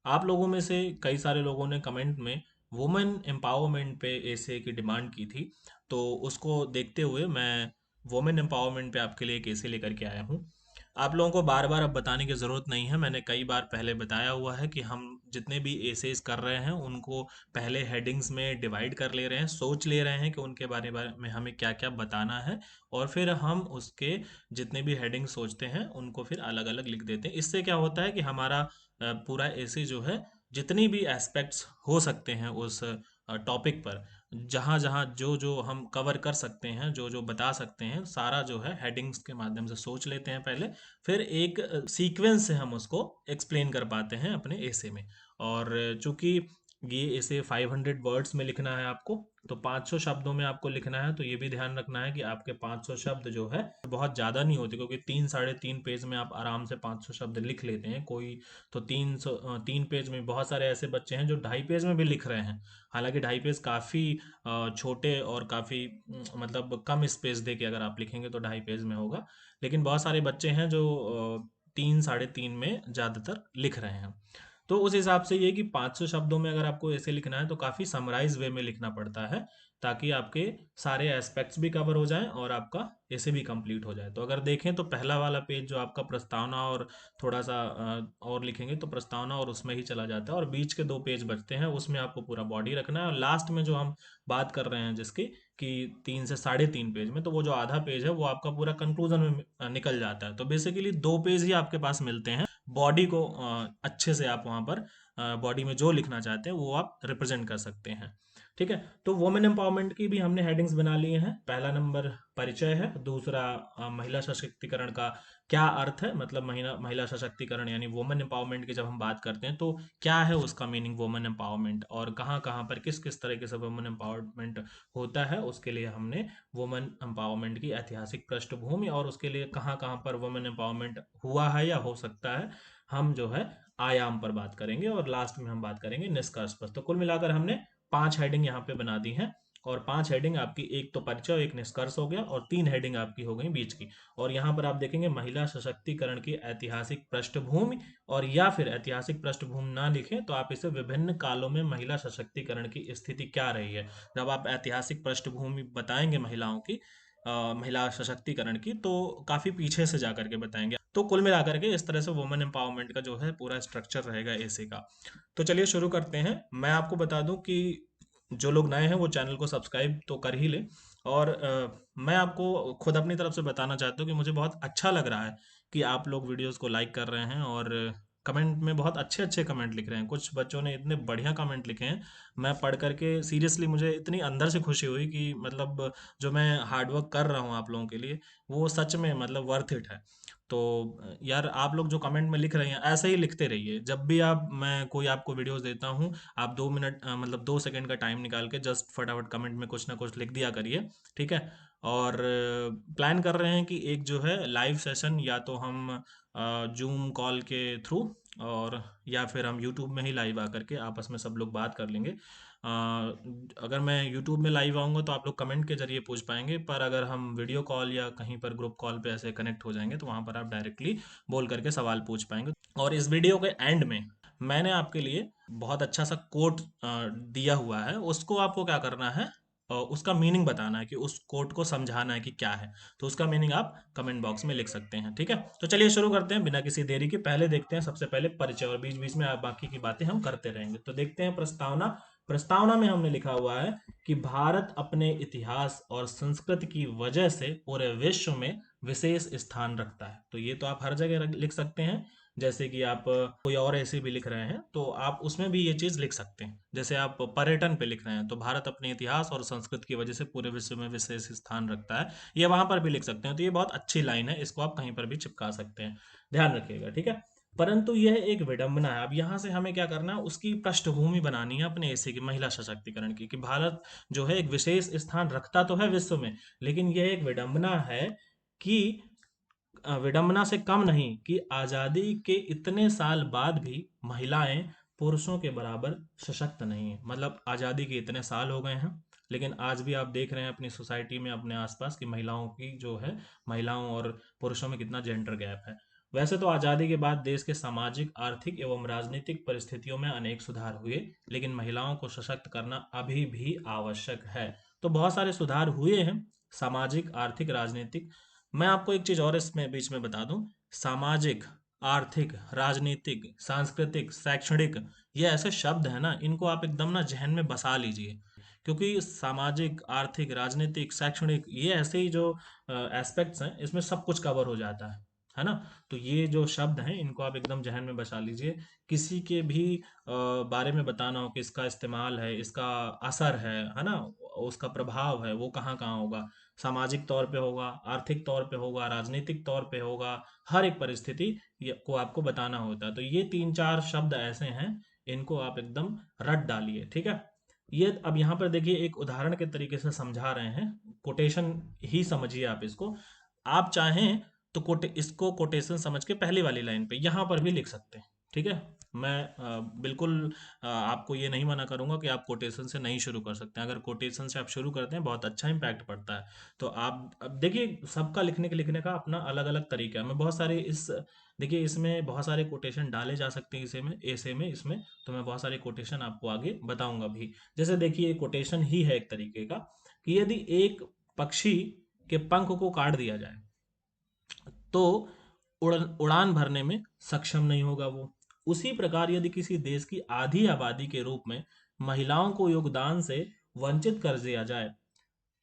आप लोगों में से कई सारे लोगों ने कमेंट में वुमेन एम्पावरमेंट पे एसे की डिमांड की थी। तो उसको देखते हुए मैं वुमेन एम्पावरमेंट पे आपके लिए एक एसे लेकर के आया हूँ। आप लोगों को बार बार अब बताने की ज़रूरत नहीं है, मैंने कई बार पहले बताया हुआ है कि हम जितने भी एसेस कर रहे हैं उनको पहले हेडिंग्स में डिवाइड कर ले रहे हैं, सोच ले रहे हैं कि उनके बारे में हमें क्या क्या बताना है, और फिर हम उसके जितने भी हेडिंग सोचते हैं उनको फिर अलग अलग लिख देते हैं। इससे क्या होता है कि हमारा पूरा ऐसे जो है जितनी भी एस्पेक्ट्स हो सकते हैं उस टॉपिक पर, जहाँ जहाँ जो जो हम कवर कर सकते हैं, जो जो बता सकते हैं, सारा जो है हेडिंग्स के माध्यम से सोच लेते हैं पहले। फिर एक सीक्वेंस से हम उसको एक्सप्लेन कर पाते हैं अपने एसे में। और चूंकि ये इसे 500 वर्ड्स में लिखना है आपको, तो 500 शब्दों में आपको लिखना है, तो ये भी ध्यान रखना है कि आपके 500 शब्द जो है बहुत ज़्यादा नहीं होते, क्योंकि 3 साढ़े 3 पेज में आप आराम से 500 शब्द लिख लेते हैं। कोई तो 3 पेज में, बहुत सारे ऐसे बच्चे हैं जो 2.5 पेज में भी लिख रहे हैं। हालांकि 2.5 पेज काफ़ी छोटे और काफ़ी मतलब कम स्पेस दे के अगर आप लिखेंगे तो 2.5 पेज में होगा। लेकिन बहुत सारे बच्चे हैं जो 3 साढ़े 3 में ज़्यादातर लिख रहे हैं। तो उस हिसाब से ये कि 500 शब्दों में अगर आपको ऐसे लिखना है तो काफ़ी समराइज वे में लिखना पड़ता है, ताकि आपके सारे एस्पेक्ट्स भी कवर हो जाएं और आपका ऐसे भी कंप्लीट हो जाए। तो अगर देखें तो पहला वाला पेज जो आपका प्रस्तावना और थोड़ा सा और लिखेंगे तो प्रस्तावना और उसमें ही चला जाता है, और बीच के 2 पेज बचते हैं उसमें आपको पूरा बॉडी रखना है, और लास्ट में जो हम बात कर रहे हैं जिसकी कि 3 से साढ़े 3 पेज में, तो वो जो आधा पेज है वो आपका पूरा कंक्लूजन में निकल जाता है। तो बेसिकली 2 पेज ही आपके पास मिलते हैं। बॉडी को अच्छे से आप वहाँ पर बॉडी में जो लिखना चाहते हैं वो आप रिप्रेजेंट कर सकते हैं। ठीक है। तो वुमेन एम्पावरमेंट की भी हमने हेडिंग्स बना लिए हैं। पहला नंबर परिचय है, दूसरा महिला सशक्तिकरण का क्या अर्थ है, मतलब महिला महिला सशक्तिकरण यानी वुमेन एम्पावरमेंट की जब हम बात करते हैं तो क्या है उसका मीनिंग वुमेन एम्पावरमेंट, और कहाँ कहाँ पर किस किस तरीके से वुमेन एम्पावरमेंट होता है, उसके लिए हमने वुमेन एम्पावरमेंट की ऐतिहासिक पृष्ठभूमि और उसके लिए कहाँ कहाँ पर वुमेन एम्पावरमेंट हुआ है या हो सकता है, हम जो है आयाम पर बात करेंगे, और लास्ट में हम बात करेंगे निष्कर्ष पर। तो कुल मिलाकर हमने 5 हेडिंग यहाँ पे बना दी हैं, और 5 हेडिंग आपकी, एक तो परिचय, एक निष्कर्ष हो गया, और 3 हेडिंग आपकी हो गई बीच की। और यहाँ पर आप देखेंगे महिला सशक्तिकरण की ऐतिहासिक पृष्ठभूमि, और या फिर ऐतिहासिक पृष्ठभूमि ना लिखें तो आप इसे विभिन्न कालों में महिला सशक्तिकरण की स्थिति क्या रही है। जब आप ऐतिहासिक पृष्ठभूमि बताएंगे महिलाओं की, महिला सशक्तिकरण की, तो काफ़ी पीछे से जा करके बताएंगे। तो कुल मिलाकर के इस तरह से वुमेन एम्पावरमेंट का जो है पूरा स्ट्रक्चर रहेगा एसे का। तो चलिए शुरू करते हैं। मैं आपको बता दूं कि जो लोग नए हैं वो चैनल को सब्सक्राइब तो कर ही ले, और मैं आपको खुद अपनी तरफ से बताना चाहता हूँ कि मुझे बहुत अच्छा लग रहा है कि आप लोग वीडियोस को लाइक कर रहे हैं, और कमेंट में बहुत अच्छे अच्छे कमेंट लिख रहे हैं। कुछ बच्चों ने इतने बढ़िया कमेंट लिखे हैं, मैं पढ़ करके सीरियसली मुझे इतनी अंदर से खुशी हुई कि मतलब जो मैं हार्डवर्क कर रहा हूँ आप लोगों के लिए वो सच में मतलब वर्थ इट है। तो यार आप लोग जो कमेंट में लिख रहे हैं ऐसे ही लिखते रहिए। जब भी आप मैं कोई आपको वीडियोस देता हूँ, आप 2 मिनट मतलब 2 सेकंड का टाइम निकाल के जस्ट फटाफट कमेंट में कुछ ना कुछ लिख दिया करिए। ठीक है। और प्लान कर रहे हैं कि एक जो है लाइव सेशन, या तो हम जूम कॉल के थ्रू, और या फिर हम यूट्यूब में ही लाइव आकर के आपस में सब लोग बात कर लेंगे। अगर मैं यूट्यूब में लाइव आऊँगा तो आप लोग कमेंट के जरिए पूछ पाएंगे, पर अगर हम वीडियो कॉल या कहीं पर ग्रुप कॉल पे ऐसे कनेक्ट हो जाएंगे तो वहाँ पर आप डायरेक्टली बोल करके सवाल पूछ पाएंगे। और इस वीडियो के एंड में मैंने आपके लिए बहुत अच्छा सा कोट दिया हुआ है, उसको आपको क्या करना है, उसका मीनिंग बताना है, कि उस कोट को समझाना है कि क्या है। तो उसका मीनिंग आप कमेंट बॉक्स में लिख सकते हैं। ठीक है। तो चलिए शुरू करते हैं बिना किसी देरी के। पहले देखते हैं सबसे पहले परिचय, और बीच बीच में आप बाकी की बातें हम करते रहेंगे। तो देखते हैं प्रस्तावना। प्रस्तावना में हमने लिखा हुआ है कि भारत अपने इतिहास और संस्कृति की वजह से पूरे विश्व में विशेष स्थान रखता है। तो ये तो आप हर जगह लिख सकते हैं। जैसे कि आप कोई और ऐसे भी लिख रहे हैं तो आप उसमें भी ये चीज़ लिख सकते हैं। जैसे आप पर्यटन पे लिख रहे हैं तो भारत अपने इतिहास और संस्कृति की वजह से पूरे विश्व में विशेष स्थान रखता है, ये वहां पर भी लिख सकते हैं। तो ये बहुत अच्छी लाइन है, इसको आप कहीं पर भी चिपका सकते हैं। ध्यान रखिएगा। ठीक है। परंतु यह एक विडंबना है। अब यहाँ से हमें क्या करना है, उसकी पृष्ठभूमि बनानी है अपने ऐसे की महिला सशक्तिकरण की, कि भारत जो है एक विशेष स्थान रखता तो है विश्व में, लेकिन यह एक विडंबना है कि विडंबना से कम नहीं कि आज़ादी के इतने साल बाद भी महिलाएं पुरुषों के बराबर सशक्त नहीं है। मतलब आज़ादी के इतने साल हो गए हैं, लेकिन आज भी आप देख रहे हैं अपनी सोसाइटी में, अपने आसपास की महिलाओं की जो है, महिलाओं और पुरुषों में कितना जेंडर गैप है। वैसे तो आज़ादी के बाद देश के सामाजिक, आर्थिक एवं राजनीतिक परिस्थितियों में अनेक सुधार हुए, लेकिन महिलाओं को सशक्त करना अभी भी आवश्यक है। तो बहुत सारे सुधार हुए हैं, सामाजिक, आर्थिक, राजनीतिक। मैं आपको एक चीज़ और इसमें बीच में बता दूं, सामाजिक, आर्थिक, राजनीतिक, सांस्कृतिक, शैक्षणिक, ये ऐसे शब्द हैं ना, इनको आप एकदम ना जहन में बसा लीजिए, क्योंकि सामाजिक, आर्थिक, राजनीतिक, शैक्षणिक, ये ऐसे ही जो एस्पेक्ट्स हैं, इसमें सब कुछ कवर हो जाता है ना। तो ये जो शब्द हैं इनको आप एकदम जहन में बसा लीजिए। किसी के भी बारे में बताना हो कि इसका इस्तेमाल है, इसका असर है ना, उसका प्रभाव है, वो कहाँ कहाँ होगा, सामाजिक तौर पे होगा, आर्थिक तौर पे होगा, राजनीतिक तौर पे होगा, हर एक परिस्थिति को आपको बताना होता है। तो ये तीन चार शब्द ऐसे हैं, इनको आप एकदम रट डालिए, ठीक है। ये अब यहाँ पर देखिए एक उदाहरण के तरीके से समझा रहे हैं, कोटेशन ही समझिए आप इसको। आप चाहें तो इसको कोटेशन समझ के पहली वाली लाइन पे यहाँ पर भी लिख सकते हैं, ठीक है। मैं बिल्कुल आपको ये नहीं मना करूंगा कि आप कोटेशन से नहीं शुरू कर सकते हैं। अगर कोटेशन से आप शुरू करते हैं बहुत अच्छा इम्पैक्ट पड़ता है। तो आप अब देखिए, सबका लिखने का अपना अलग अलग तरीका है। मैं बहुत सारे इस देखिए इसमें बहुत सारे कोटेशन डाले जा सकते हैं, इसे में ऐसे में इसमें। तो मैं बहुत सारे कोटेशन आपको आगे बताऊंगा भी। जैसे देखिए कोटेशन ही है एक तरीके का, कि यदि एक पक्षी के पंख को काट दिया जाए तो उड़ान भरने में सक्षम नहीं होगा वो। उसी प्रकार यदि किसी देश की आधी आबादी के रूप में महिलाओं को योगदान से वंचित कर दिया जाए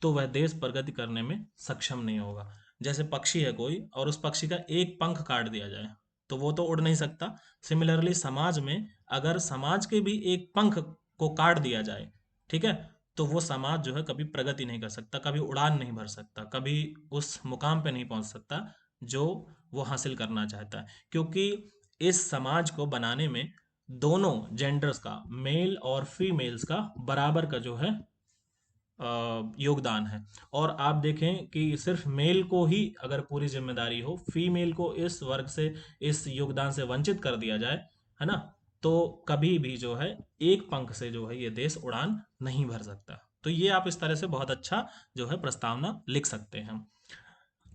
तो वह देश प्रगति करने में सक्षम नहीं होगा। जैसे पक्षी है कोई और उस पक्षी का एक पंख काट दिया जाए तो वो तो उड़ नहीं सकता। सिमिलरली समाज में अगर समाज के भी एक पंख को काट दिया जाए, ठीक है, तो वो समाज जो है कभी प्रगति नहीं कर सकता, कभी उड़ान नहीं भर सकता, कभी उस मुकाम पे नहीं पहुंच सकता जो वो हासिल करना चाहता है। क्योंकि इस समाज को बनाने में दोनों जेंडर्स का, मेल और फीमेल्स का बराबर का जो है योगदान है। और आप देखें कि सिर्फ मेल को ही अगर पूरी जिम्मेदारी हो, फीमेल को इस वर्ग से, इस योगदान से वंचित कर दिया जाए, है ना, तो कभी भी जो है एक पंख से जो है ये देश उड़ान नहीं भर सकता। तो ये आप इस तरह से बहुत अच्छा जो है प्रस्तावना लिख सकते हैं।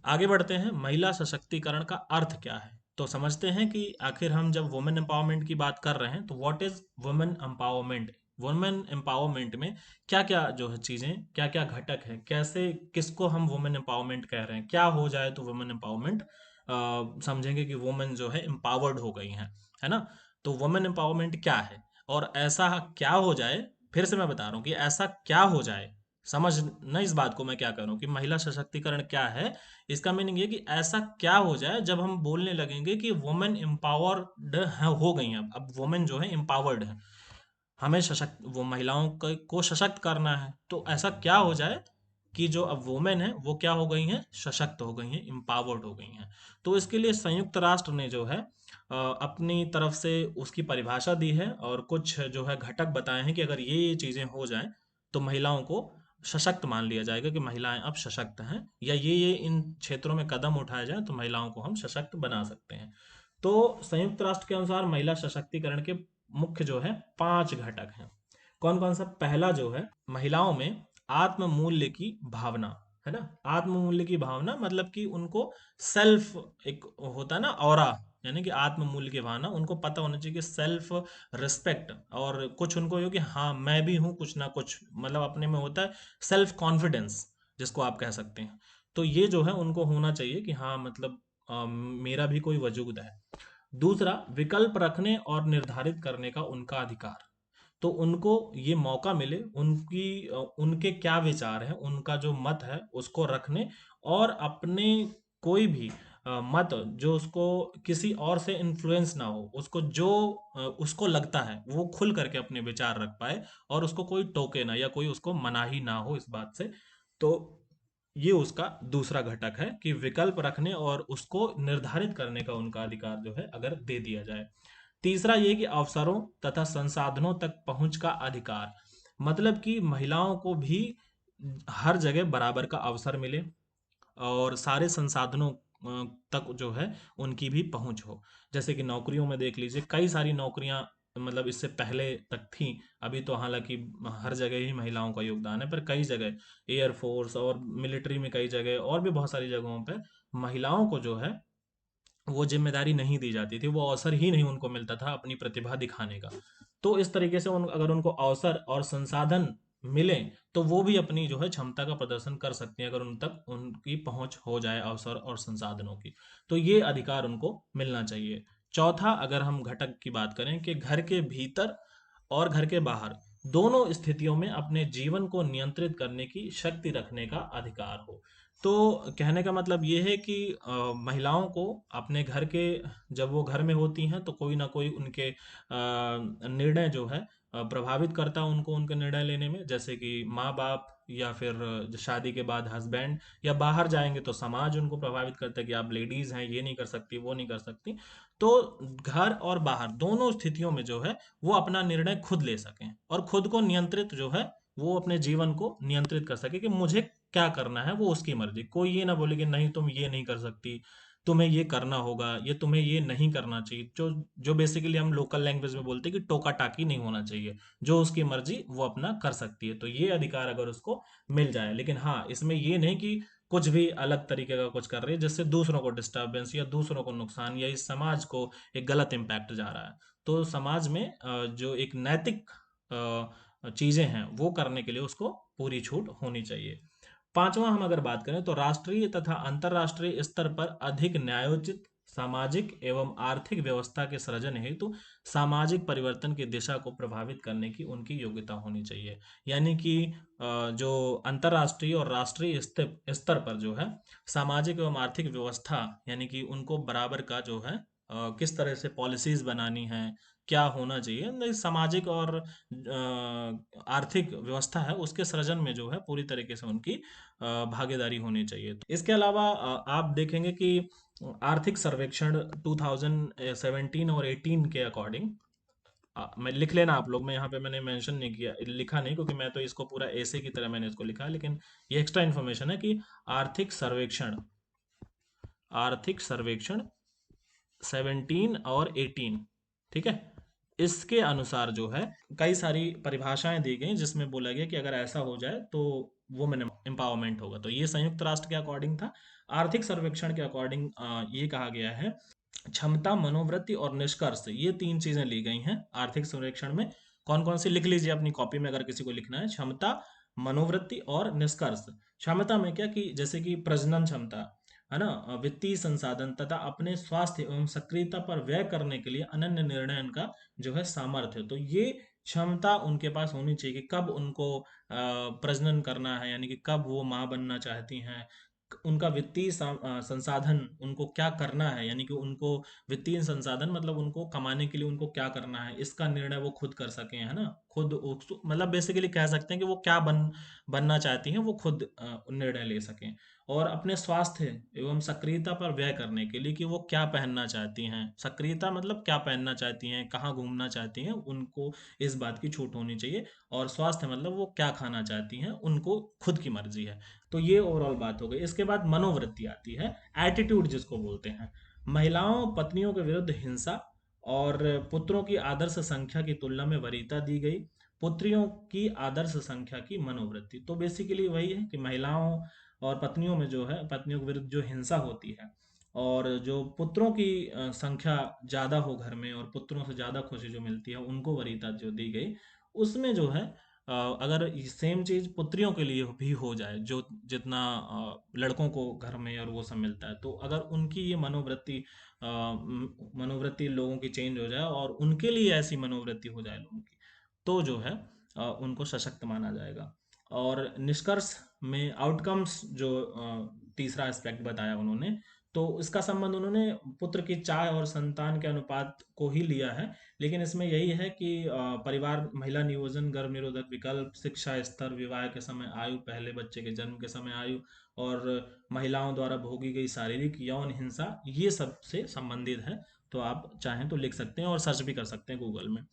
आगे बढ़ते हैं, महिला सशक्तिकरण का अर्थ क्या है। तो समझते हैं कि आखिर हम जब वुमेन एम्पावरमेंट की बात कर रहे हैं तो what is women empowerment. Women empowerment में क्या क्या जो है चीजें, क्या क्या घटक हैं, कैसे किसको हम वुमेन एम्पावरमेंट कह रहे हैं, क्या हो जाए तो वुमेन एम्पावरमेंट समझेंगे कि वुमेन जो है एम्पावर्ड हो गई हैं, है ना। तो वुमेन एम्पावरमेंट क्या है और ऐसा क्या हो जाए। फिर से मैं बता रहा हूँ कि ऐसा क्या हो जाए, समझ न इस बात को मैं क्या कर रहा हूँ कि महिला सशक्तिकरण क्या है। इसका मीनिंग ये कि ऐसा क्या हो जाए जब हम बोलने लगेंगे कि वुमेन एम्पावर्ड हो गई हैं, अब वुमेन जो है एम्पावर्ड है, हमें सशक्त, वो महिलाओं को सशक्त करना है, तो ऐसा क्या हो जाए कि जो अब वुमेन है वो क्या हो गई हैं, सशक्त हो गई हैं, एम्पावर्ड हो गई हैं। तो इसके लिए संयुक्त राष्ट्र ने जो है अपनी तरफ से उसकी परिभाषा दी है और कुछ जो है घटक बताए हैं कि अगर ये चीजें हो जाएं तो महिलाओं को सशक्त मान लिया जाएगा कि महिलाएं अब सशक्त हैं, या ये इन क्षेत्रों में कदम उठाए जाए तो महिलाओं को हम सशक्त बना सकते हैं। तो संयुक्त राष्ट्र के अनुसार महिला सशक्तिकरण के मुख्य जो है 5 घटक हैं। कौन कौन सा। पहला जो है, महिलाओं में आत्म मूल्य की भावना, है ना। आत्म मूल्य की भावना मतलब कि उनको सेल्फ, एक होता है ना ऑरा, यानी कि आत्म मूल्य की भावना उनको पता होना चाहिए कि सेल्फ रिस्पेक्ट, और कुछ उनको हो कि हाँ मैं भी हूँ कुछ ना कुछ, मतलब अपने में होता है सेल्फ कॉन्फिडेंस जिसको आप कह सकते हैं। तो ये जो है उनको होना चाहिए कि हाँ मतलब मेरा भी कोई वजूद है। दूसरा, विकल्प रखने और निर्धारित करने का उनका अधिकार। तो उनको ये मौका मिले, उनके क्या विचार हैं, उनका जो मत है उसको रखने, और अपने कोई भी मत जो उसको किसी और से इन्फ्लुएंस ना हो, उसको जो उसको लगता है वो खुल करके अपने विचार रख पाए, और उसको कोई टोके ना या कोई उसको मनाही ना हो इस बात से। तो ये उसका दूसरा घटक है कि विकल्प रखने और उसको निर्धारित करने का उनका अधिकार जो है अगर दे दिया जाए। तीसरा ये कि अवसरों तथा संसाधनों तक पहुंच का अधिकार, मतलब कि महिलाओं को भी हर जगह बराबर का अवसर मिले और सारे संसाधनों तक जो है उनकी भी पहुंच हो। जैसे कि नौकरियों में देख लीजिए, कई सारी नौकरियां मतलब इससे पहले तक थी, अभी तो हालांकि हर जगह ही महिलाओं का योगदान है, पर कई जगह एयरफोर्स और मिलिट्री में, कई जगह और भी बहुत सारी जगहों पर महिलाओं को जो है वो जिम्मेदारी नहीं दी जाती थी, वो अवसर ही नहीं उनको मिलता था अपनी प्रतिभा दिखाने का। तो इस तरीके से अगर उनको अवसर और संसाधन मिले तो वो भी अपनी जो है क्षमता का प्रदर्शन कर सकती हैं, अगर उन तक उनकी पहुंच हो जाए अवसर और संसाधनों की। तो ये अधिकार उनको मिलना चाहिए। चौथा, अगर हम घटक की बात करें कि घर के भीतर और घर के बाहर दोनों स्थितियों में अपने जीवन को नियंत्रित करने की शक्ति रखने का अधिकार हो। तो कहने का मतलब ये है कि महिलाओं को अपने घर के, जब वो घर में होती हैं तो कोई ना कोई उनके निर्णय जो है प्रभावित करता है उनको उनके निर्णय लेने में, जैसे कि माँ बाप या फिर शादी के बाद हस्बैंड, या बाहर जाएंगे तो समाज उनको प्रभावित करता है कि आप लेडीज हैं, ये नहीं कर सकती, वो नहीं कर सकती। तो घर और बाहर दोनों स्थितियों में जो है वो अपना निर्णय खुद ले सकें और खुद को नियंत्रित जो है वो अपने जीवन को नियंत्रित कर सके कि मुझे क्या करना है, वो उसकी मर्जी। कोई ये ना बोले कि नहीं तुम ये नहीं कर सकती, तुम्हें ये करना होगा, ये तुम्हें ये नहीं करना चाहिए। जो जो बेसिकली हम लोकल लैंग्वेज में बोलते हैं कि टोका टाकी नहीं होना चाहिए। जो उसकी मर्जी वो अपना कर सकती है, तो ये अधिकार अगर उसको मिल जाए। लेकिन हाँ, इसमें ये नहीं कि कुछ भी अलग तरीके का कुछ कर रही है जिससे दूसरों को डिस्टरबेंस या दूसरों को नुकसान या इस समाज को एक गलत इम्पैक्ट जा रहा है। तो समाज में जो एक नैतिक चीजें हैं वो करने के लिए उसको पूरी छूट होनी चाहिए। पांचवा, हम अगर बात करें तो राष्ट्रीय तथा अंतर्राष्ट्रीय स्तर पर अधिक न्यायोचित सामाजिक एवं आर्थिक व्यवस्था के सृजन हेतु सामाजिक परिवर्तन की दिशा को प्रभावित करने की उनकी योग्यता होनी चाहिए। यानी कि जो अंतर्राष्ट्रीय और राष्ट्रीय स्तर पर जो है सामाजिक एवं आर्थिक व्यवस्था, यानी कि उनको बराबर का जो है किस तरह से पॉलिसीज बनानी है, क्या होना चाहिए, नहीं, सामाजिक और आर्थिक व्यवस्था है उसके सृजन में जो है पूरी तरीके से उनकी भागीदारी होनी चाहिए। तो इसके अलावा आप देखेंगे कि आर्थिक सर्वेक्षण 2017 और 18 के अकॉर्डिंग, मैं लिख लेना आप लोग, मैं यहाँ पे मैंने मेंशन नहीं किया, लिखा नहीं, क्योंकि मैं तो इसको पूरा ऐसे की तरह मैंने इसको लिखा है, लेकिन ये एक्स्ट्रा इन्फॉर्मेशन है कि आर्थिक सर्वेक्षण आर्थिक सर्वेक्षण 17 और 18, ठीक है, इसके अनुसार जो है कई सारी परिभाषाएं दी गई जिसमें बोला गया कि अगर ऐसा हो जाए तो वुमेन एम्पावरमेंट होगा। तो ये संयुक्त राष्ट्र के अकॉर्डिंग था। आर्थिक सर्वेक्षण के अकॉर्डिंग ये कहा गया है, क्षमता, मनोवृत्ति और निष्कर्ष, ये तीन चीजें ली गई हैं आर्थिक सर्वेक्षण में। कौन कौन सी, लिख लीजिए अपनी कॉपी में अगर किसी को लिखना है। क्षमता, मनोवृत्ति और निष्कर्ष। क्षमता में क्या कि जैसे कि प्रजनन क्षमता है ना, वित्तीय संसाधन तथा अपने स्वास्थ्य एवं सक्रियता पर व्यय करने के लिए अनन्य निर्णय का जो है सामर्थ्य। तो ये क्षमता उनके पास होनी चाहिए कि कब उनको प्रजनन करना है, यानी कि कब वो माँ बनना चाहती हैं। उनका वित्तीय संसाधन, उनको क्या करना है, यानी कि उनको वित्तीय संसाधन मतलब उनको कमाने के लिए उनको क्या करना है, इसका निर्णय वो खुद कर सकें, है ना। खुद मतलब बेसिकली कह सकते हैं कि वो क्या बनना चाहती हैं, वो खुद निर्णय ले सकें। और अपने स्वास्थ्य एवं सक्रियता पर व्यय करने के लिए कि वो क्या पहनना चाहती हैं, सक्रियता मतलब क्या पहनना चाहती हैं, कहाँ घूमना चाहती हैं, उनको इस बात की छूट होनी चाहिए। और स्वास्थ्य मतलब वो क्या खाना चाहती हैं, उनको खुद की मर्जी है। तो ये ओवरऑल बात हो गई। इसके बाद मनोवृत्ति आती है, एटीट्यूड जिसको बोलते हैं। महिलाओं पत्नियों के विरुद्ध हिंसा और पुत्रों की आदर्श संख्या की तुलना में वरीयता दी गई। पुत्रियों की आदर्श संख्या की मनोवृत्ति, तो बेसिकली वही है कि महिलाओं और पत्नियों में जो है, पत्नियों के विरुद्ध जो हिंसा होती है और जो पुत्रों की संख्या ज़्यादा हो घर में और पुत्रों से ज़्यादा खुशी जो मिलती है उनको वरीयता जो दी गई, उसमें जो है अगर सेम चीज़ पुत्रियों के लिए भी हो जाए, जो जितना लड़कों को घर में और वो सब मिलता है, तो अगर उनकी ये मनोवृत्ति लोगों की चेंज हो जाए और उनके लिए ऐसी मनोवृत्ति हो जाए लोगों की, तो जो है उनको सशक्त माना जाएगा। और निष्कर्ष में आउटकम्स जो तीसरा एस्पेक्ट बताया उन्होंने, तो इसका संबंध उन्होंने पुत्र की चाह और संतान के अनुपात को ही लिया है। लेकिन इसमें यही है कि परिवार, महिला नियोजन, गर्भ निरोधक विकल्प, शिक्षा स्तर, विवाह के समय आयु, पहले बच्चे के जन्म के समय आयु, और महिलाओं द्वारा भोगी गई शारीरिक यौन हिंसा, ये सब से संबंधित है। तो आप चाहें तो लिख सकते हैं और सर्च भी कर सकते हैं गूगल में।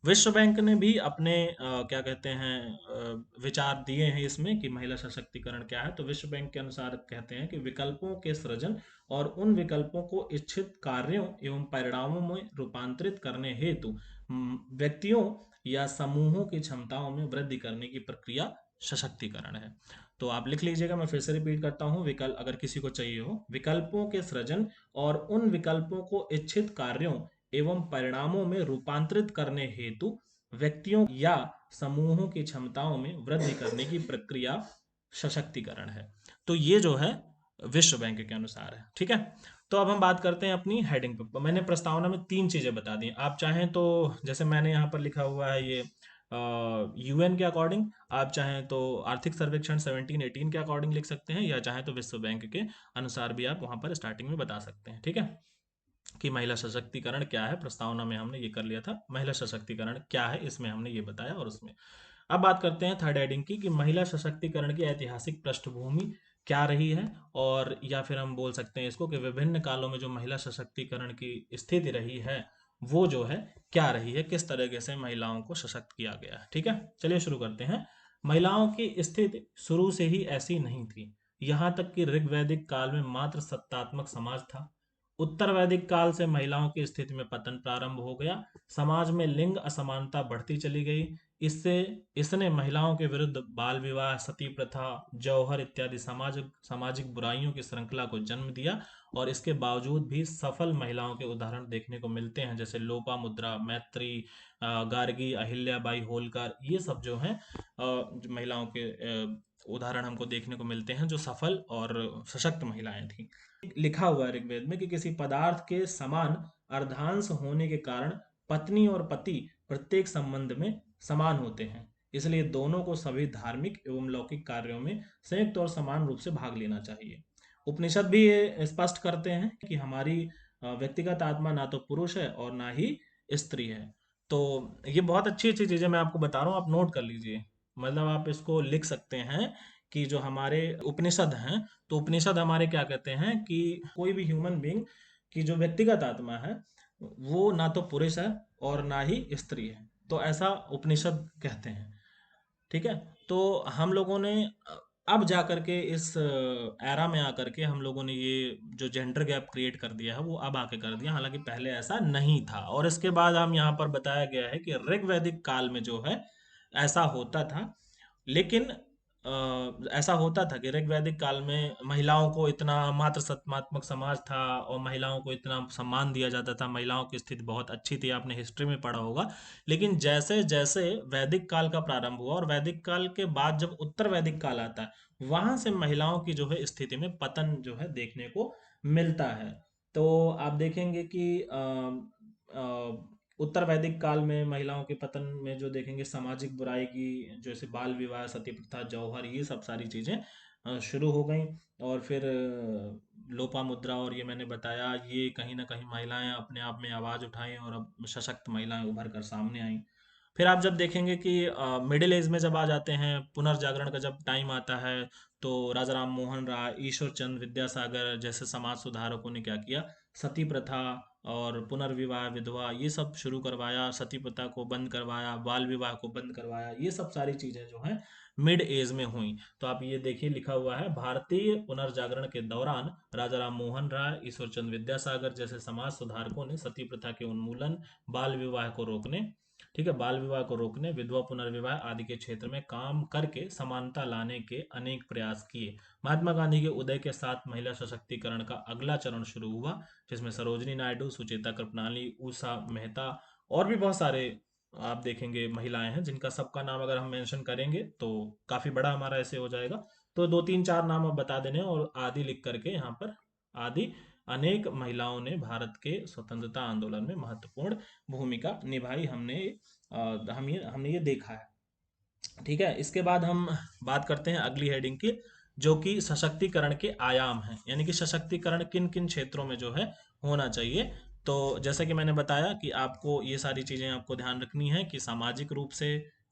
विश्व बैंक ने भी अपने क्या कहते हैं विचार दिए हैं इसमें कि महिला सशक्तिकरण क्या है। तो विश्व बैंक के अनुसार कहते हैं कि विकल्पों के सृजन और उन विकल्पों को इच्छित कार्यों एवं परिणामों में रूपांतरित करने हेतु व्यक्तियों या समूहों की क्षमताओं में वृद्धि करने की प्रक्रिया सशक्तिकरण है। तो आप लिख लीजिएगा, मैं फिर से रिपीट करता हूँ, विकल्प अगर किसी को चाहिए हो, विकल्पों के सृजन और उन विकल्पों को इच्छित कार्यों एवं परिणामों में रूपांतरित करने हेतु व्यक्तियों या समूहों की क्षमताओं में वृद्धि करने की प्रक्रिया सशक्तिकरण है। तो ये जो है विश्व बैंक के अनुसार है। ठीक है, तो अब हम बात करते हैं अपनी हेडिंग पे। मैंने प्रस्तावना में तीन चीजें बता दी, आप चाहें तो जैसे मैंने यहाँ पर लिखा हुआ है ये यूएन के अकॉर्डिंग, आप चाहें तो आर्थिक सर्वेक्षण 1718 के अकॉर्डिंग लिख सकते हैं, या चाहें तो विश्व बैंक के अनुसार भी आप वहां पर स्टार्टिंग में बता सकते हैं। ठीक है, कि महिला सशक्तिकरण क्या है, प्रस्तावना में हमने ये कर लिया था, महिला सशक्तिकरण क्या है इसमें हमने ये बताया। और उसमें अब बात करते हैं थर्ड हेडिंग की, कि महिला सशक्तिकरण की ऐतिहासिक पृष्ठभूमि क्या रही है, और या फिर हम बोल सकते हैं इसको कि विभिन्न कालों में जो महिला सशक्तिकरण की स्थिति रही है वो जो है क्या रही है, किस तरीके से महिलाओं को सशक्त किया गया है। ठीक है, चलिए शुरू करते हैं। महिलाओं की स्थिति शुरू से ही ऐसी नहीं थी, यहाँ तक कि ऋग्वैदिक काल में मात्र सत्तात्मक समाज था। उत्तर वैदिक काल से महिलाओं की स्थिति में पतन प्रारंभ हो गया, समाज में लिंग असमानता बढ़ती चली गई। इससे इसने महिलाओं के विरुद्ध बाल विवाह, सती प्रथा, जौहर इत्यादि सामाजिक बुराइयों की श्रृंखला को जन्म दिया। और इसके बावजूद भी सफल महिलाओं के उदाहरण देखने को मिलते हैं, जैसे लोपामुद्रा, मैत्री, गार्गी, अहिल्याबाई होलकर, ये सब जो हैं जो महिलाओं के उदाहरण हमको देखने को मिलते हैं जो सफल और सशक्त महिलाएं थी। लिखा हुआ है ऋग्वेद में कि किसी पदार्थ के समान अर्धांश होने के कारण पत्नी और पति प्रत्येक संबंध में समान होते हैं, इसलिए दोनों को सभी धार्मिक एवं लौकिक कार्यों में संयुक्त और समान रूप से भाग लेना चाहिए। उपनिषद भी ये स्पष्ट करते हैं कि हमारी व्यक्तिगत आत्मा ना तो पुरुष है और ना ही स्त्री है। तो ये बहुत अच्छी अच्छी चीजें मैं आपको बता रहा हूँ, आप नोट कर लीजिए। मतलब आप इसको लिख सकते हैं कि जो हमारे उपनिषद हैं, तो उपनिषद हमारे क्या कहते हैं कि कोई भी ह्यूमन बीइंग की जो व्यक्तिगत आत्मा है वो ना तो पुरुष है और ना ही स्त्री है, तो ऐसा उपनिषद कहते हैं। ठीक है, तो हम लोगों ने अब जा करके इस एरा में आकर के हम लोगों ने ये जो जेंडर गैप क्रिएट कर दिया है वो अब आके कर दिया, हालांकि पहले ऐसा नहीं था। और इसके बाद हम यहाँ पर बताया गया है कि ऋग्वैदिक काल में जो है ऐसा होता था, लेकिन ऐसा होता था कि ऋग्वैदिक काल में महिलाओं को इतना, मात्र सत्तात्मक समाज था और महिलाओं को इतना सम्मान दिया जाता था, महिलाओं की स्थिति बहुत अच्छी थी, आपने हिस्ट्री में पढ़ा होगा। लेकिन जैसे जैसे वैदिक काल का प्रारंभ हुआ और वैदिक काल के बाद जब उत्तर वैदिक काल आता है, वहां से महिलाओं की जो है स्थिति में पतन जो है देखने को मिलता है। तो आप देखेंगे कि उत्तर वैदिक काल में महिलाओं के पतन में जो देखेंगे सामाजिक बुराई की, जैसे बाल विवाह, सती प्रथा, जौहर, ये सब सारी चीजें शुरू हो गई। और फिर लोपामुद्रा और ये मैंने बताया, ये कहीं ना कहीं महिलाएं अपने आप में आवाज उठाई और अब सशक्त महिलाएं उभर कर सामने आई। फिर आप जब देखेंगे कि मिडिल एज में जब आ जाते हैं, पुनर्जागरण का जब टाइम आता है, तो राजा राम मोहन राय, ईश्वर चंद्र विद्यासागर जैसे समाज सुधारकों ने क्या किया, सती प्रथा और पुनर्विवाह, विधवा, ये सब शुरू करवाया, सती प्रथा को बंद करवाया, बाल विवाह को बंद करवाया, ये सब सारी चीजें जो हैं मिड एज में हुई। तो आप ये देखिए लिखा हुआ है, भारतीय पुनर्जागरण के दौरान राजा राम मोहन राय, ईश्वर चंद्र विद्यासागर जैसे समाज सुधारकों ने सती प्रथा के उन्मूलन, बाल विवाह को रोकने, ठीक है, बाल विवाह को रोकने, विधवा पुनर्विवाह आदि के क्षेत्र में काम करके समानता लाने के अनेक प्रयास किए। महात्मा गांधी के उदय के साथ महिला सशक्तिकरण का अगला चरण शुरू हुआ, जिसमें सरोजनी नायडू, सुचेता कृपलानी, उषा मेहता और भी बहुत सारे आप देखेंगे महिलाएं हैं, जिनका सबका नाम अगर हम मेंशन करेंगे तो काफी बड़ा हमारा ऐसे हो जाएगा। तो दो तीन चार नाम अब बता देने, और आदि लिख करके यहाँ पर, आदि अनेक महिलाओं ने भारत के स्वतंत्रता आंदोलन में महत्वपूर्ण भूमिका निभाई, हमने ये देखा है। ठीक है, इसके बाद हम बात करते हैं अगली हेडिंग की, जो कि सशक्तिकरण के आयाम हैं, यानी कि सशक्तिकरण किन किन क्षेत्रों में जो है होना चाहिए। तो जैसे कि मैंने बताया कि आपको ये सारी चीजें आपको ध्यान रखनी है कि सामाजिक रूप से,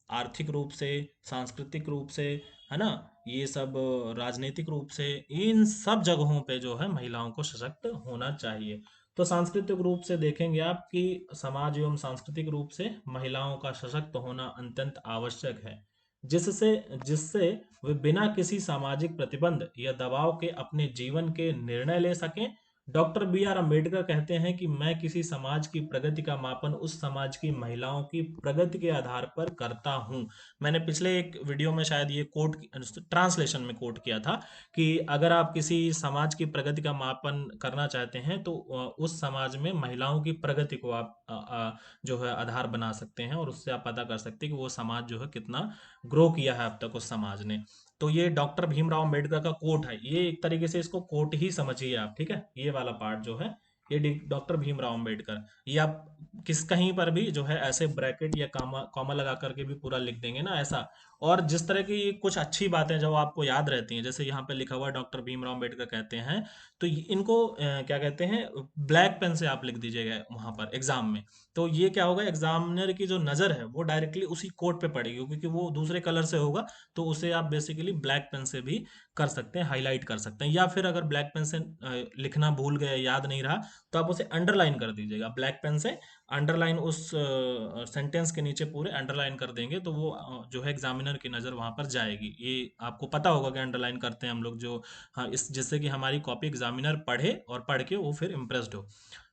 आर्थिक रूप से, सांस्कृतिक रूप से, है ना, ये सब राजनीतिक रूप से, इन सब जगहों पे जो है महिलाओं को सशक्त होना चाहिए। तो सांस्कृतिक रूप से देखेंगे आप कि समाज एवं सांस्कृतिक रूप से महिलाओं का सशक्त होना अत्यंत आवश्यक है, जिससे जिससे वे बिना किसी सामाजिक प्रतिबंध या दबाव के अपने जीवन के निर्णय ले सकें, डॉक्टर बी आर अम्बेडकर कहते हैं कि मैं किसी समाज की प्रगति का मापन उस समाज की महिलाओं की प्रगति के आधार पर करता हूं। मैंने पिछले एक वीडियो में शायद ये कोट ट्रांसलेशन में कोट किया था कि अगर आप किसी समाज की प्रगति का मापन करना चाहते हैं तो उस समाज में महिलाओं की प्रगति को आप जो है आधार बना सकते हैं, और उससे आप पता कर सकते हैं कि वो समाज जो है कितना ग्रो किया है अब तक उस समाज ने। तो ये डॉक्टर भीमराव अंबेडकर का कोट है, ये एक तरीके से इसको कोट ही समझिए आप, ठीक है। ये वाला पार्ट जो है ये डॉक्टर भीमराव अंबेडकर, ये आप किस कहीं पर भी जो है ऐसे ब्रैकेट या कॉमा कॉमा लगा करके भी पूरा लिख देंगे ना ऐसा। और जिस तरह की कुछ अच्छी बातें जो आपको याद रहती हैं, जैसे यहाँ पे लिखा हुआ है डॉक्टर भीमराव अंबेडकर कहते हैं, तो इनको क्या कहते हैं, ब्लैक पेन से आप लिख दीजिएगा वहां पर एग्जाम में। तो ये क्या होगा, एग्जामिनर की जो नजर है वो डायरेक्टली उसी कोट पे पड़ेगी, क्योंकि वो दूसरे कलर से होगा। तो उसे आप बेसिकली ब्लैक पेन से भी कर सकते हैं, हाईलाइट कर सकते हैं, या फिर अगर ब्लैक पेन से लिखना भूल गए, याद नहीं रहा, तो आप उसे अंडरलाइन कर दीजिएगा ब्लैक पेन से। अंडरलाइन उस सेंटेंस के नीचे पूरे अंडरलाइन कर देंगे, तो वो जो है एग्जामिनर की नज़र वहां पर जाएगी। ये आपको पता होगा कि अंडरलाइन करते हैं हम लोग जो, हाँ, इस जिससे कि हमारी कॉपी एग्जामिनर पढ़े और पढ़ के वो फिर इम्प्रेस्ड हो।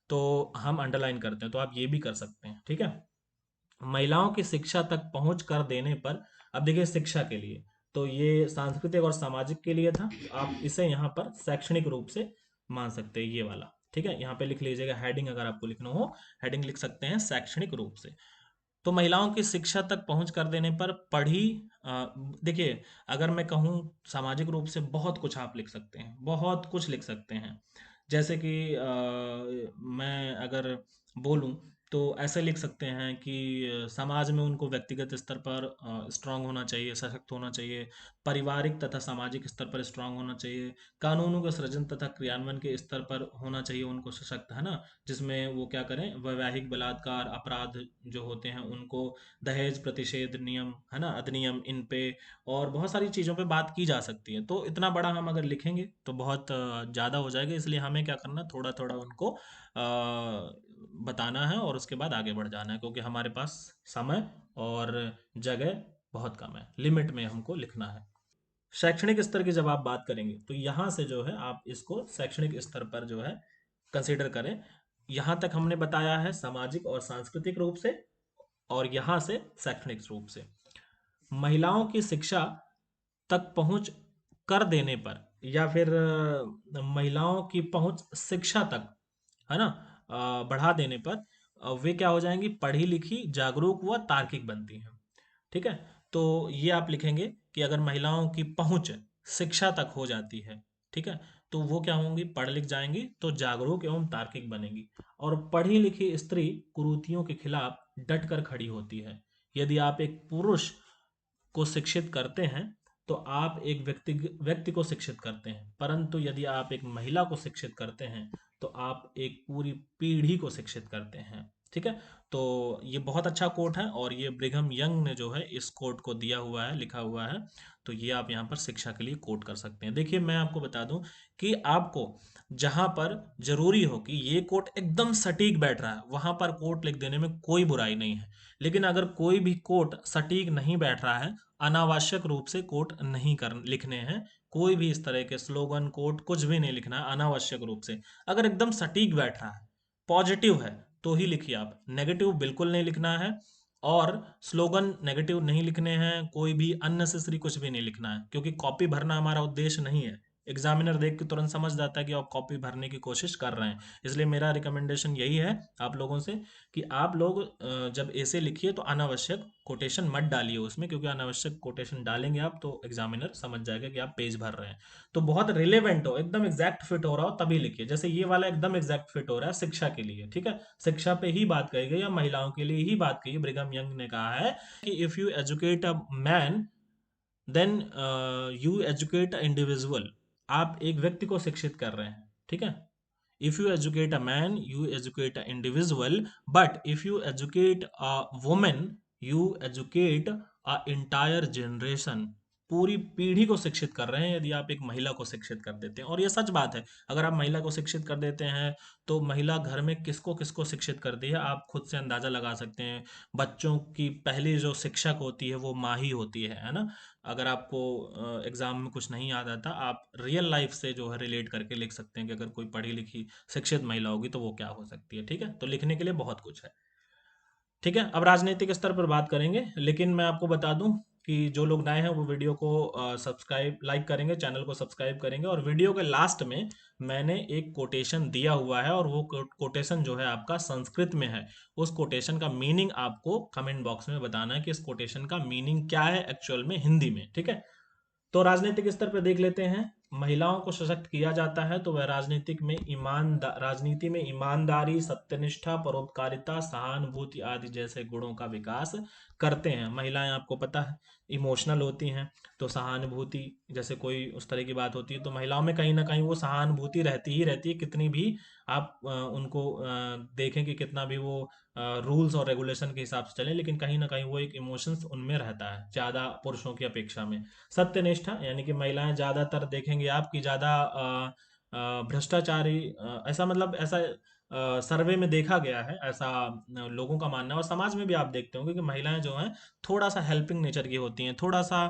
तो हम अंडरलाइन करते हैं, तो आप ये भी कर सकते हैं, ठीक है। महिलाओं की शिक्षा तक पहुंच कर देने पर, अब देखिए शिक्षा के लिए, तो ये सांस्कृतिक और सामाजिक के लिए था, तो आप इसे यहाँ पर शैक्षणिक रूप से मान सकते हैं, ये वाला, ठीक है। यहाँ पे लिख लीजिएगा हेडिंग, अगर आपको लिखना हो हेडिंग लिख सकते हैं शैक्षणिक रूप से। तो महिलाओं की शिक्षा तक पहुंच कर देने पर पढ़ी, देखिए, अगर मैं कहूँ सामाजिक रूप से बहुत कुछ आप लिख सकते हैं, बहुत कुछ लिख सकते हैं। जैसे कि मैं अगर बोलूं तो ऐसे लिख सकते हैं कि समाज में उनको व्यक्तिगत स्तर पर स्ट्रांग होना चाहिए, सशक्त होना चाहिए, पारिवारिक तथा सामाजिक स्तर पर स्ट्रांग होना चाहिए, कानूनों के सृजन तथा क्रियान्वयन के स्तर पर होना चाहिए उनको सशक्त, है ना, जिसमें वो क्या करें, वैवाहिक बलात्कार अपराध जो होते हैं उनको, दहेज प्रतिषेध नियम, है ना, अधिनियम, इन पे और बहुत सारी चीज़ों पे बात की जा सकती है। तो इतना बड़ा हम अगर लिखेंगे तो बहुत ज़्यादा हो जाएगा, इसलिए हमें क्या करना, थोड़ा थोड़ा उनको बताना है और उसके बाद आगे बढ़ जाना है, क्योंकि हमारे पास समय और जगह बहुत कम है, लिमिट में हमको लिखना है। शैक्षणिक स्तर की जब आप बात करेंगे तो यहाँ से जो है आप इसको शैक्षणिक स्तर पर जो है कंसीडर करें। यहाँ तक हमने बताया है सामाजिक और सांस्कृतिक रूप से, और यहाँ से शैक्षणिक रूप से। महिलाओं की शिक्षा तक पहुंच कर देने पर, या फिर महिलाओं की पहुंच शिक्षा तक, है ना, बढ़ा देने पर वे क्या हो जाएंगी, पढ़ी लिखी, जागरूक व तार्किक बनती हैं, ठीक है। तो ये आप लिखेंगे कि अगर महिलाओं की पहुंच शिक्षा तक हो जाती है, ठीक है, तो वो क्या होंगी, पढ़ लिख जाएंगी तो जागरूक एवं तार्किक बनेंगी। और पढ़ी लिखी स्त्री कुरीतियों के खिलाफ डट कर खड़ी होती है। यदि आप एक पुरुष को शिक्षित करते हैं तो आप एक व्यक्ति को शिक्षित करते हैं, परंतु यदि आप एक महिला को शिक्षित करते हैं तो आप एक पूरी पीढ़ी को शिक्षित करते हैं, ठीक है। तो ये बहुत अच्छा कोट है, और ये ब्रिघम यंग ने जो है इस कोट को दिया हुआ है, लिखा हुआ है। तो ये आप यहाँ पर शिक्षा के लिए कोट कर सकते हैं। देखिए मैं आपको बता दूं कि आपको जहां पर जरूरी हो कि ये कोट एकदम सटीक बैठ रहा है, वहां पर कोट लिख देने में कोई बुराई नहीं है। लेकिन अगर कोई भी कोट सटीक नहीं बैठ रहा है, अनावश्यक रूप से कोट नहीं कर लिखने हैं, कोई भी इस तरह के स्लोगन कोट कुछ भी नहीं लिखना है अनावश्यक रूप से। अगर एकदम सटीक बैठ रहा है, पॉजिटिव है, तो ही लिखिए आप, नेगेटिव बिल्कुल नहीं लिखना है। और स्लोगन नेगेटिव नहीं लिखने हैं, कोई भी अननेसेसरी कुछ भी नहीं लिखना है, क्योंकि कॉपी भरना हमारा उद्देश्य नहीं है। एग्जामिनर देख के तुरंत समझ जाता है कि आप कॉपी भरने की कोशिश कर रहे हैं। इसलिए मेरा रिकमेंडेशन यही है आप लोगों से कि आप लोग जब ऐसे लिखिए तो अनावश्यक कोटेशन मत डालिए उसमें, क्योंकि अनावश्यक कोटेशन डालेंगे आप तो एग्जामिनर समझ जाएगा कि आप पेज भर रहे हैं। तो बहुत रिलेवेंट हो, एकदम एग्जैक्ट फिट हो रहा हो तभी लिखिए, जैसे ये वाला एकदम एग्जैक्ट फिट हो रहा है शिक्षा के लिए, ठीक है। शिक्षा पे ही बात कही गई या महिलाओं के लिए ही बात कही। ब्रिघम यंग ने कहा है कि if you educate a man then you educate a individual. आप एक व्यक्ति को शिक्षित कर रहे हैं, ठीक है। If you educate a man, you educate an individual, but if you educate a woman, you educate a entire generation. पूरी पीढ़ी को शिक्षित कर रहे हैं यदि आप एक महिला को शिक्षित कर देते हैं। और ये सच बात है, अगर आप महिला को शिक्षित कर देते हैं तो महिला घर में किसको किसको शिक्षित करती है आप खुद से अंदाजा लगा सकते हैं। बच्चों की पहली जो शिक्षक होती है वो माँ ही होती है ना। अगर आपको एग्जाम में कुछ नहीं याद आता, आप रियल लाइफ से जो है रिलेट करके लिख सकते हैं कि अगर कोई पढ़ी लिखी शिक्षित महिला होगी तो वो क्या हो सकती है। ठीक है, तो लिखने के लिए बहुत कुछ है। ठीक है, अब राजनीतिक स्तर पर बात करेंगे, लेकिन मैं आपको बता दूं कि जो लोग नए हैं वो वीडियो को सब्सक्राइब लाइक करेंगे, चैनल को सब्सक्राइब करेंगे, और वीडियो के लास्ट में मैंने एक कोटेशन दिया हुआ है और वो कोटेशन जो है आपका संस्कृत में है। उस कोटेशन का मीनिंग आपको कमेंट बॉक्स में बताना है कि इस कोटेशन का मीनिंग क्या है एक्चुअल में हिंदी में। ठीक है, तो राजनीतिक स्तर पर देख लेते हैं। महिलाओं को सशक्त किया जाता है तो वह राजनीति में ईमानदारी, सत्यनिष्ठा, परोपकारिता, सहानुभूति आदि जैसे गुणों का विकास करते हैं। महिलाएं आपको पता है इमोशनल होती हैं, तो सहानुभूति जैसे कोई उस तरह की बात होती है तो महिलाओं में कहीं ना कहीं वो सहानुभूति रहती ही रहती है। कितनी भी आप उनको देखें कि कितना भी वो रूल्स और रेगुलेशन के हिसाब से चले, लेकिन कहीं ना कहीं वो एक इमोशंस उनमें रहता है ज़्यादा पुरुषों की अपेक्षा में। सत्यनिष्ठा यानी कि महिलाएं ज्यादातर देखेंगे आप कि ज्यादा भ्रष्टाचारी, ऐसा मतलब ऐसा सर्वे में देखा गया है, ऐसा लोगों का मानना है। और समाज में भी आप देखते होंगे कि महिलाएं जो हैं थोड़ा सा हेल्पिंग नेचर की होती हैं, थोड़ा सा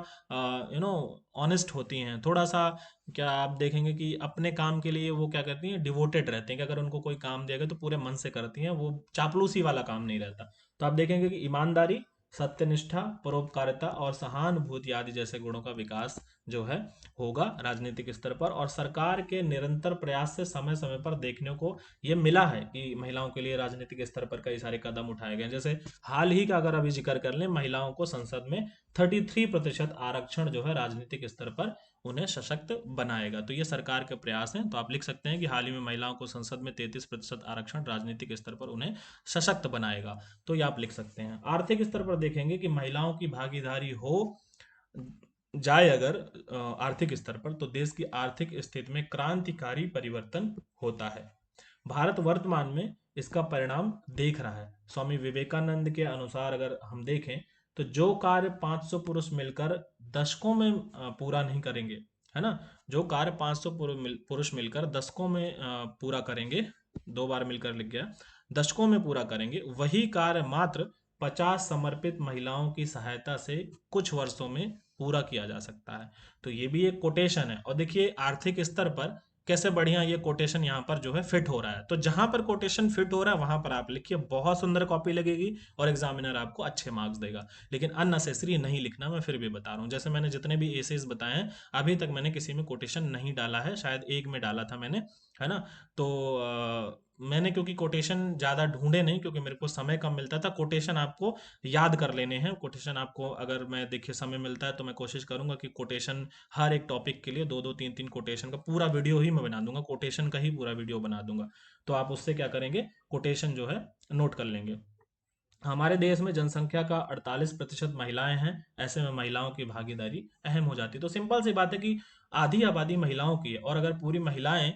ऑनेस्ट होती हैं, थोड़ा सा क्या आप देखेंगे कि अपने काम के लिए वो क्या करती हैं, डिवोटेड रहती हैं, कि अगर उनको कोई काम दिया गया तो पूरे मन से करती हैं, वो चापलूसी वाला काम नहीं रहता। तो आप देखेंगे कि ईमानदारी, सत्यनिष्ठा, परोपकारिता और सहानुभूति आदि जैसे गुणों का विकास जो है होगा राजनीतिक स्तर पर। और सरकार के निरंतर प्रयास से समय समय पर देखने को ये मिला है कि महिलाओं के लिए राजनीतिक स्तर पर कई सारे कदम उठाए गए हैं। जैसे हाल ही का अगर अभी जिक्र कर लें, महिलाओं को संसद में 33% आरक्षण जो है राजनीतिक स्तर पर उन्हें सशक्त बनाएगा। तो ये सरकार के प्रयास हैं। तो आप लिख सकते हैं कि हाल ही में महिलाओं को संसद में 33% आरक्षण राजनीतिक स्तर पर उन्हें सशक्त बनाएगा। तो ये आप लिख सकते हैं। आर्थिक स्तर पर देखेंगे कि महिलाओं की भागीदारी हो जाए अगर आर्थिक स्तर पर, तो देश की आर्थिक स्थिति में क्रांतिकारी परिवर्तन होता है। भारत वर्तमान में इसका परिणाम देख रहा है। स्वामी विवेकानंद के अनुसार अगर हम देखें तो जो कार्य 500 पुरुष मिलकर दशकों में पूरा नहीं करेंगे, है ना, जो कार्य 500 पुरुष मिलकर दशकों में पूरा करेंगे, दो बार मिलकर लिख गया, दशकों में पूरा करेंगे, वही कार्य मात्र 50 समर्पित महिलाओं की सहायता से कुछ वर्षों में पूरा किया जा सकता है। तो ये भी एक कोटेशन है। और देखिए आर्थिक स्तर पर कैसे बढ़िया ये कोटेशन यहाँ पर जो है फिट हो रहा है। तो जहां पर कोटेशन फिट हो रहा है वहां पर आप लिखिए, बहुत सुंदर कॉपी लगेगी और एग्जामिनर आपको अच्छे मार्क्स देगा। लेकिन अननेसेसरी नहीं लिखना, मैं फिर भी बता रहा हूँ। जैसे मैंने जितने भी एसेस बताए हैं अभी तक मैंने किसी में कोटेशन नहीं डाला है, शायद एक में डाला था मैंने, है ना। तो मैंने क्योंकि कोटेशन ज़्यादा ढूंढे नहीं, क्योंकि मेरे को समय कम मिलता था। कोटेशन आपको याद कर लेने हैं। कोटेशन आपको अगर मैं देखिए समय मिलता है तो मैं कोशिश करूंगा कि कोटेशन हर एक टॉपिक के लिए दो दो तीन तीन कोटेशन का पूरा वीडियो ही मैं बना दूंगा, कोटेशन का ही पूरा वीडियो बना दूंगा। तो आप उससे क्या करेंगे, कोटेशन जो है नोट कर लेंगे। हमारे देश में जनसंख्या का 48% महिलाएं हैं। ऐसे में महिलाओं की भागीदारी अहम हो जाती है। तो सिंपल सी बात है कि आधी आबादी महिलाओं की है, और अगर पूरी महिलाएं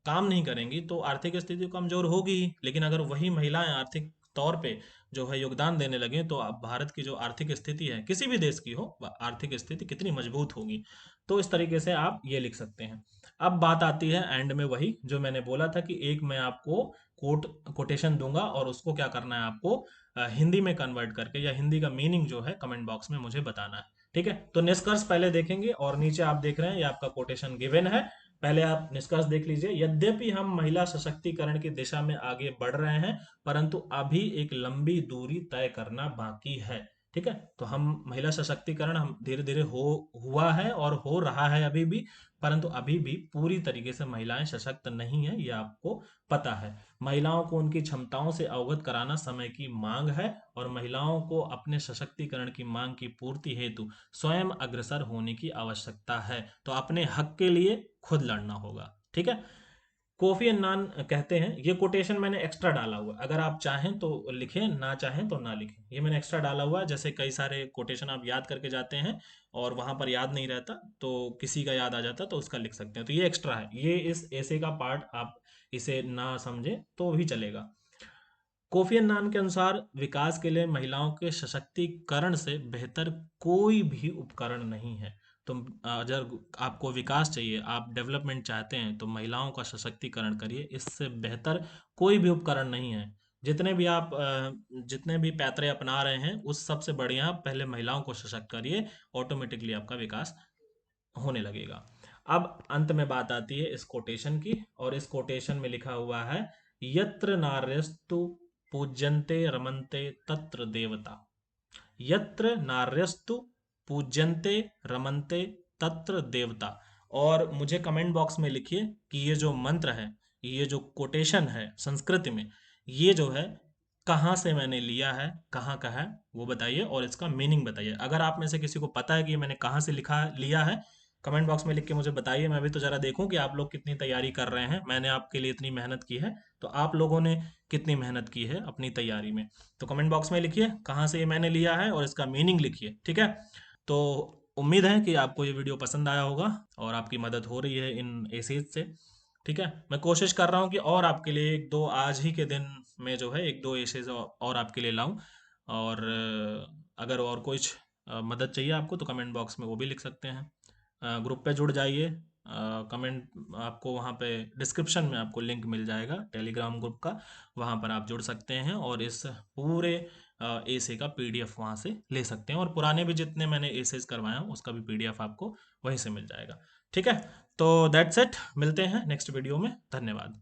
काम नहीं करेंगी तो आर्थिक स्थिति कमजोर होगी ही। लेकिन अगर वही महिलाएं आर्थिक तौर पे जो है योगदान देने लगे तो अब भारत की जो आर्थिक स्थिति है, किसी भी देश की हो, आर्थिक स्थिति कितनी मजबूत होगी। तो इस तरीके से आप ये लिख सकते हैं। अब बात आती है एंड में वही जो मैंने बोला था कि एक मैं आपको कोटेशन दूंगा और उसको क्या करना है आपको हिंदी में कन्वर्ट करके या हिंदी का मीनिंग जो है कमेंट बॉक्स में मुझे बताना है। ठीक है, तो निष्कर्ष पहले देखेंगे और नीचे आप देख रहे हैं ये आपका कोटेशन गिवन है। पहले आप निष्कर्ष देख लीजिए। यद्यपि हम महिला सशक्तिकरण की दिशा में आगे बढ़ रहे हैं, परंतु अभी एक लंबी दूरी तय करना बाकी है। ठीक है, तो हम महिला सशक्तिकरण हम धीरे धीरे हो हुआ है और हो रहा है अभी भी, परंतु अभी भी पूरी तरीके से महिलाएं सशक्त नहीं है, ये आपको पता है। महिलाओं को उनकी क्षमताओं से अवगत कराना समय की मांग है, और महिलाओं को अपने सशक्तिकरण की मांग की पूर्ति हेतु स्वयं अग्रसर होने की आवश्यकता है। तो अपने हक के लिए खुद लड़ना होगा। ठीक है, कोफी अन्नान कहते हैं, ये कोटेशन मैंने एक्स्ट्रा डाला हुआ है, अगर आप चाहें तो लिखें, ना चाहें तो ना लिखें, ये मैंने एक्स्ट्रा डाला हुआ है। जैसे कई सारे कोटेशन आप याद करके जाते हैं और वहां पर याद नहीं रहता, तो किसी का याद आ जाता तो उसका लिख सकते हैं। तो ये एक्स्ट्रा है, ये इस ऐसे का पार्ट आप इसे ना समझे तो भी चलेगा। कोफी अन्नान के अनुसार विकास के लिए महिलाओं के सशक्तिकरण से बेहतर कोई भी उपकरण नहीं है। तो अगर आपको विकास चाहिए, आप डेवलपमेंट चाहते हैं, तो महिलाओं का सशक्तिकरण करिए। इससे बेहतर कोई भी उपकरण नहीं है। जितने भी पैतरे अपना रहे हैं, उस सबसे बढ़िया पहले महिलाओं को सशक्त करिए, ऑटोमेटिकली आपका विकास होने लगेगा। अब अंत में बात आती है इस कोटेशन की, और इस कोटेशन में लिखा हुआ है, यत्र नार्यस्तु पूज्यन्ते रमन्ते तत्र देवता। यत्र नार्यस्तु पूज्यन्ते रमन्ते तत्र देवता। और मुझे कमेंट बॉक्स में लिखिए कि ये जो मंत्र है, ये जो कोटेशन है संस्कृत में, ये जो है कहाँ से मैंने लिया है, कहाँ का है, वो बताइए और इसका मीनिंग बताइए। अगर आप में से किसी को पता है कि ये मैंने कहाँ से लिखा लिया है, कमेंट बॉक्स में लिख के मुझे बताइए। मैं भी तो जरा देखूं कि आप लोग कितनी तैयारी कर रहे हैं। मैंने आपके लिए इतनी मेहनत की है, तो आप लोगों ने कितनी मेहनत की है अपनी तैयारी में। तो कमेंट बॉक्स में लिखिए कहाँ से ये मैंने लिया है और इसका मीनिंग लिखिए, ठीक है। तो उम्मीद है कि आपको ये वीडियो पसंद आया होगा और आपकी मदद हो रही है इन एसेज से, ठीक है। मैं कोशिश कर रहा हूँ कि और आपके लिए एक दो आज ही के दिन में जो है एक दो एसेज और आपके लिए लाऊं। और अगर और कुछ मदद चाहिए आपको तो कमेंट बॉक्स में वो भी लिख सकते हैं। ग्रुप पे जुड़ जाइए। कमेंट आपको वहाँ पे डिस्क्रिप्शन में आपको लिंक मिल जाएगा टेलीग्राम ग्रुप का, वहाँ पर आप जुड़ सकते हैं और इस पूरे एसे का पीडीएफ वहाँ से ले सकते हैं। और पुराने भी जितने मैंने एसेस करवाए हैं उसका भी पीडीएफ आपको वहीं से मिल जाएगा, ठीक है। तो दैट्स इट, मिलते हैं नेक्स्ट वीडियो में। धन्यवाद।